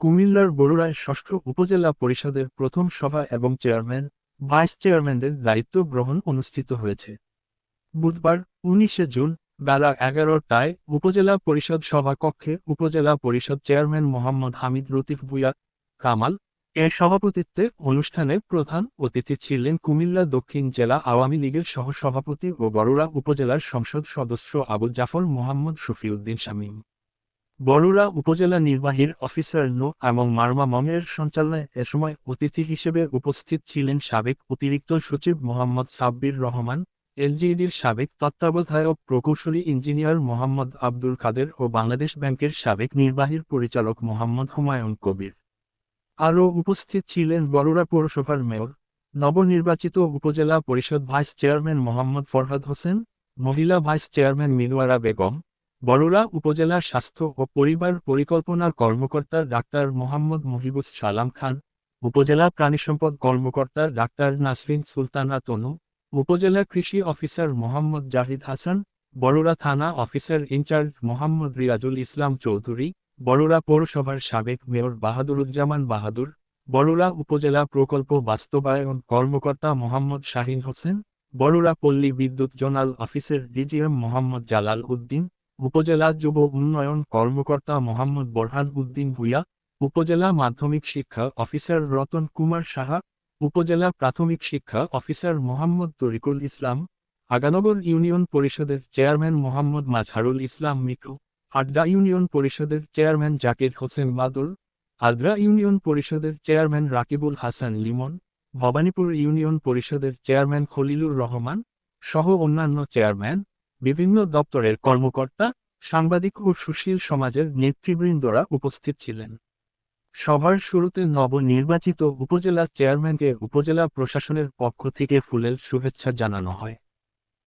কুমিল্লার বরুড়ায় ষষ্ঠ উপজেলা পরিষদের প্রথম সভা এবং চেয়ারম্যান, ভাইস চেয়ারম্যানদের দায়িত্ব গ্রহণ অনুষ্ঠিত হয়েছে। বুধবার ১৯ জুন বেলা ১১টায় উপজেলা পরিষদ সভাকক্ষে উপজেলা পরিষদ চেয়ারম্যান মোহাম্মদ হামিদ লতিফ ভূঁইয়া কামাল এর সভাপতিত্বে অনুষ্ঠানে প্রধান অতিথি ছিলেন কুমিল্লা দক্ষিণ জেলা আওয়ামী লীগের সহসভাপতি ও বরুড়া উপজেলার সংসদ সদস্য আবু জাফর মোহাম্মদ শফিউদ্দিন শামীম। বরুড়া উপজেলা নির্বাহীর অফিসার নূ এবং মারমা মমের সঞ্চালনায় এ সময় অতিথি হিসেবে উপস্থিত ছিলেন সাবেক অতিরিক্ত সচিব মোহাম্মদ সাব্বির রহমান, এলজিইডির সাবেক তত্ত্বাবধায়ক প্রকৌশলী ইঞ্জিনিয়ার মোহাম্মদ আব্দুল কাদের ও বাংলাদেশ ব্যাংকের সাবেক নির্বাহী পরিচালক মোহাম্মদ হুমায়ুন কবির। আরও উপস্থিত ছিলেন বরুড়া পৌরসভার মেয়র, নবনির্বাচিত উপজেলা পরিষদ ভাইস চেয়ারম্যান মোহাম্মদ ফরহাদ হোসেন, মহিলা ভাইস চেয়ারম্যান মিনুয়ারা বেগম, বরুড়া উপজেলা স্বাস্থ্য ও পরিবার পরিকল্পনা কর্মকর্তা ডাক্তার মোহাম্মদ মুহিবুস সালাম খান, উপজেলা প্রাণিসম্পদ কর্মকর্তা ডাক্তার নাসরিন সুলতানা তনু, উপজেলা কৃষি অফিসার মোহাম্মদ জাহিদ হাসান, বরুড়া থানা অফিসার ইনচার্জ মোহাম্মদ রিয়াজুল ইসলাম চৌধুরী, বরুড়া পৌরসভার সাবেক মেয়র বাহাদুরুজ্জামান বাহাদুর, বরুড়া উপজেলা প্রকল্প বাস্তবায়ন কর্মকর্তা মোহাম্মদ শাহিন হোসেন, বরুড়া পল্লী বিদ্যুৎ জোনাল অফিসের ডিজিএম মোহাম্মদ জালাল উদ্দিন, উপজেলা যুব উন্নয়ন কর্মকর্তা মোহাম্মদ বোরহান উদ্দিন ভূঁইয়া, উপজেলা মাধ্যমিক শিক্ষা অফিসার রতন কুমার সাহা, উপজেলা প্রাথমিক শিক্ষা অফিসার মোহাম্মদ তরিকুল ইসলাম, আগানগর ইউনিয়ন পরিষদের চেয়ারম্যান মোহাম্মদ মাজহারুল ইসলাম মিঠু, আড্ডা ইউনিয়ন পরিষদের চেয়ারম্যান জাকির হোসেন বাদল, আদ্রা ইউনিয়ন পরিষদের চেয়ারম্যান রাকিবুল হাসান লিমন, ভবানীপুর ইউনিয়ন পরিষদের চেয়ারম্যান খলিলুর রহমান সহ অন্যান্য চেয়ারম্যান, বিভিন্ন দপ্তরের কর্মকর্তা, সাংবাদিক ও সুশীল সমাজের নেতৃবৃন্দরা উপস্থিত ছিলেন। সভার শুরুতে নবনির্বাচিত উপজেলা চেয়ারম্যানকে উপজেলা প্রশাসনের পক্ষ থেকে ফুলেল শুভেচ্ছা জানানো হয়।